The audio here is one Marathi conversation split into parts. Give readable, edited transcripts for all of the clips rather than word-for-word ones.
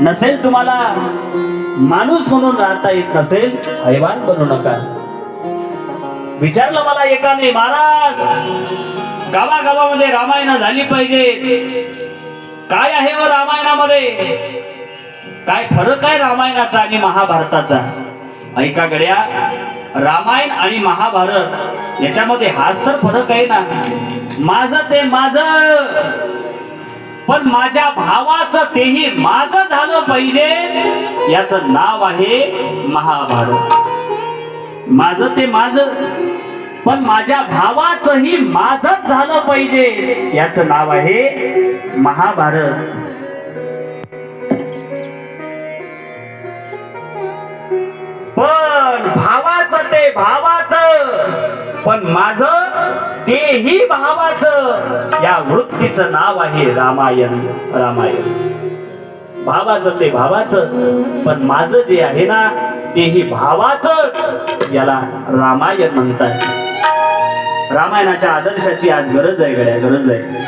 नसेल तुम्हाला माणूस म्हणून राहता येत नसेल, हैवान बनू नका. विचारलं मला एकाने, महाराज गावागावामध्ये रामायण झाली पाहिजे, काय आहे व रामायणामध्ये, काय फरक आहे रामायणाचा आणि महाभारताचा? ऐका गड्या, रामायण आणि महाभारत याच्यामध्ये हाच तर फरक आहे ना. माझं ते माझं, पण माझ्या भावाचं तेही माझं झालं पाहिजे, याचं नाव आहे महाभारत. माझं ते माझं, पण माझ्या भावाचंही माझंच झालं पाहिजे, याचं नाव आहे महाभारत. पण भावाचं ते भावाचं, पण माझं तेही भावाचं, या वृत्तीचं नाव आहे रामायण. रामायण भावाचं ते भावाचं, पण माझं जे आहे ना तेही भावाचंच, याला रामायण म्हणतात. रामायणाच्या आदर्शाची आज गरज आहे गड्या, गरज आहे.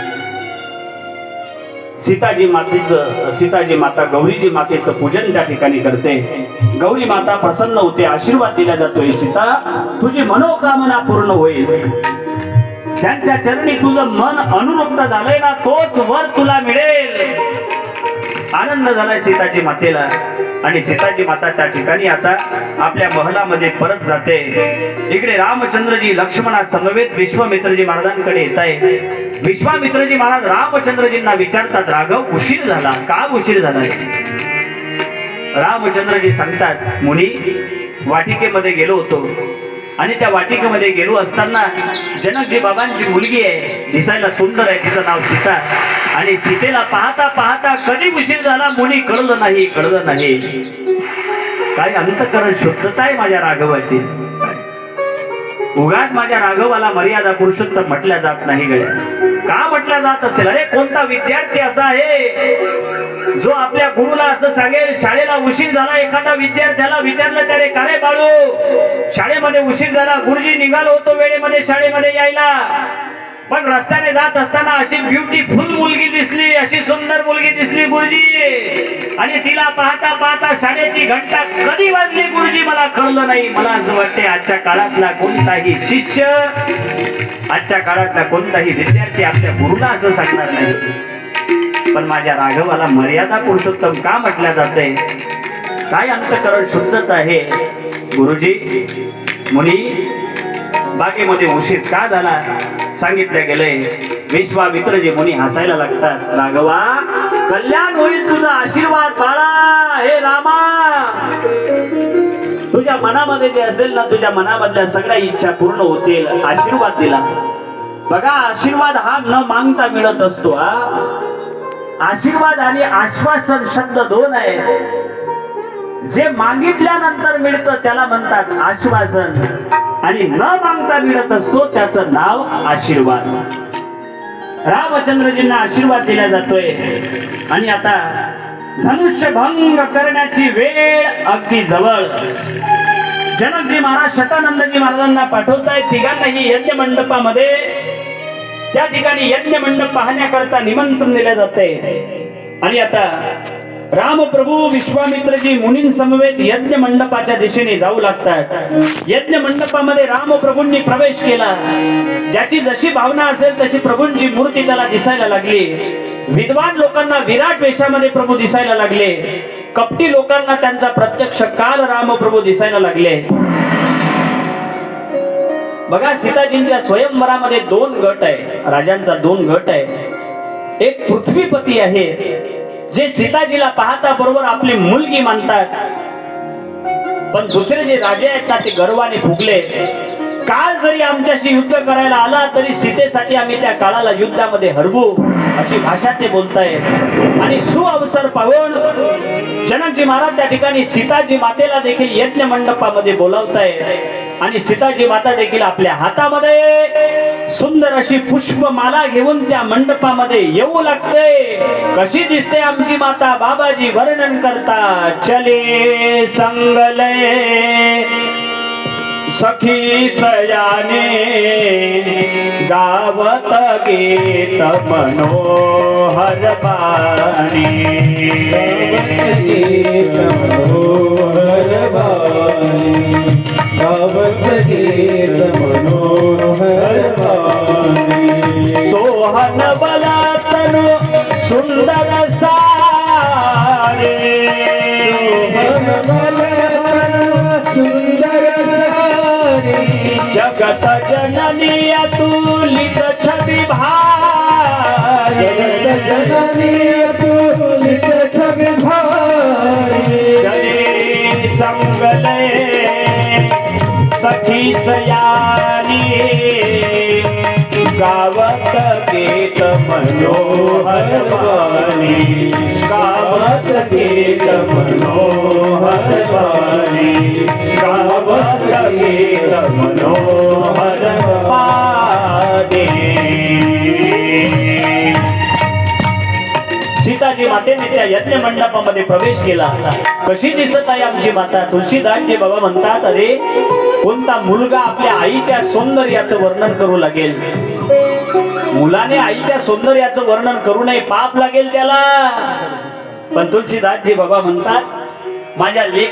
सीताजी माता गौरीजी मातेचं पूजन त्या ठिकाणी करते. गौरी माता प्रसन्न होते, आशीर्वाद दिला जातोय, सीता तुझी मनोकामना पूर्ण होईल. ज्यांच्या चरणी तुझं मन अनुरक्त झालंय ना, तोच वर तुला मिळेल. आनंद झालाय सीताजी मातेला. आणि सीताजी माता त्या ठिकाणी आता आपल्या महलामध्ये परत जाते. इकडे रामचंद्रजी लक्ष्मणा समवेत विश्वामित्रजी महाराजांकडे येत आहे. विश्वामित्रजी महाराज रामचंद्रजींना विचारतात, राघव उशीर झाला, का उशीर झालाय? रामचंद्रजी सांगतात, मुनी वाटिकेमध्ये गेलो होतो, आणि त्या वाटिकेमध्ये गेलो असताना जनकजी बाबांची मुलगी आहे, दिसायला सुंदर आहे, तिचं नाव सीता. आणि सीतेला पाहता पाहता कधी उशीर झाला मुनी कळलं नाही, कळलं नाही. काय अंतःकरण शुद्धता आहे माझ्या राघवाची. उगाच माझ्या राघवाला मर्यादा पुरुषोत्तम म्हटल्या जात नाही गड्या. का म्हटल्या जात असेल? अरे कोणता विद्यार्थी असा आहे जो आपल्या गुरुला असं सांगेल, शाळेला उशीर झाला, एखादा विद्यार्थ्याला विचारलं त्याने, का रे बाळू शाळेमध्ये उशीर झाला, गुरुजी निघालो होतो वेळेमध्ये शाळेमध्ये यायला, पण रस्त्याने जात असताना अशी ब्युटीफुल मुलगी दिसली, अशी सुंदर मुलगी दिसली गुरुजी, आणि तिला पाहता पाहता शाळेची घंटा कधी वाजली गुरुजी मला कळलं नाही. मला असं वाटते आजच्या काळातला कोणताही शिष्य, आजच्या काळातला कोणताही विद्यार्थी आपल्या गुरुला असं सांगणार नाही. पण माझ्या राघवाला मर्यादा पुरुषोत्तम का म्हटल्या जाते? काय अंतःकरण शुद्धता आहे. गुरुजी मुनी बागेमध्ये उशीर का झाला सांगितलं गेलंय. विश्वामित्रजी मुनी हसायला लागतात, राघवा कल्याण होईल तुझा आशीर्वाद बाळा. हे रामा, तुझ्या मनामध्ये जे असेल ना, तुझ्या मनामधल्या सगळ्या इच्छा पूर्ण होतील, आशीर्वाद दिला. बघा आशीर्वाद हा न मागता मिळत असतो. आशीर्वाद आणि आश्वासन शब्द दोन आहे. जे मागितल्यानंतर मिळतं त्याला म्हणतात आश्वासन, आणि न मागता मिळत असतो त्याचं नाव आशीर्वाद. रामचंद्रजींना आशीर्वाद दिला जातोय. आणि आता धनुष्य भंग करण्याची वेळ अगदी जवळ. जनकजी महाराज शतानंदजी महाराजांना पाठवताय, तिघांनाही यज्ञ मंडपामध्ये, त्या ठिकाणी यज्ञ मंडप पाहण्याकरता निमंत्रण दिले जाते. आणि आता रामप्रभू विश्वामित्रजी मुनींसमवेत यज्ञ मंडपाच्या दिशेने जाऊ लागतात. यज्ञ मंडपामध्ये रामप्रभूंनी प्रवेश केला. ज्याची जशी भावना असेल तशी प्रभूंची मूर्ती त्याला दिसायला लागली. विद्वान लोकांना विराट वेशामध्ये प्रभू दिसायला लागले. कपटी लोकांना त्यांचा प्रत्यक्ष काल रामप्रभू दिसायला लागले. बघा सीताजींच्या स्वयंवरामध्ये दोन गट आहे, राजांचा दोन गट आहे. एक पृथ्वीपती आहे जे सीताजीला पाहता बरोबर आपली मुलगी मानतात, पण दुसरे जे राजे आहेत ना ते गर्वाने फुगले. काळ जरी आमच्याशी युद्ध करायला आला तरी सीतेसाठी आम्ही त्या काळाला युद्धामध्ये हरवू, अशी भाषा ते बोलताय. आणि सुअवसर पाहून जनकजी महाराज त्या ठिकाणी सीताजी मातेला देखील यज्ञ मंडपामध्ये बोलावताय. आणि सीताजी माता देखील आपल्या हातामध्ये सुंदर अशी पुष्पमाला घेऊन त्या मंडपामध्ये येऊ लागते. कशी दिसते आमची माता बाबाजी वर्णन करतात. चले संगले सखी सयाने गावत गीत मनोहर बाणी गावत गीत मनोहर बाणी सोहन बलातनु सुंदर सारे सुंदर जगत जननी अतुलित छवि भारी जननी अतुलित छवि भारी जले संगले सखी सयानी गावत गीत मनोहर बाणी गावत गीत मनोहर बाणी गावत गीत मनोहर बाणी सीताजी मातेने त्या यज्ञ मंडपामध्ये प्रवेश केला. कशी दिसत आहे आमची माता? तुलसीदासजी बाबा म्हणतात, अरे कोणता मुलगा आपल्या आईच्या सौंदर्याचं वर्णन करू लागेल? मुलाने आईच्या सौंदर्याचं वर्णन करू नये, पाप लागेल त्याला. पण तुलसीदासजी बाबा म्हणतात, माझ्या लेख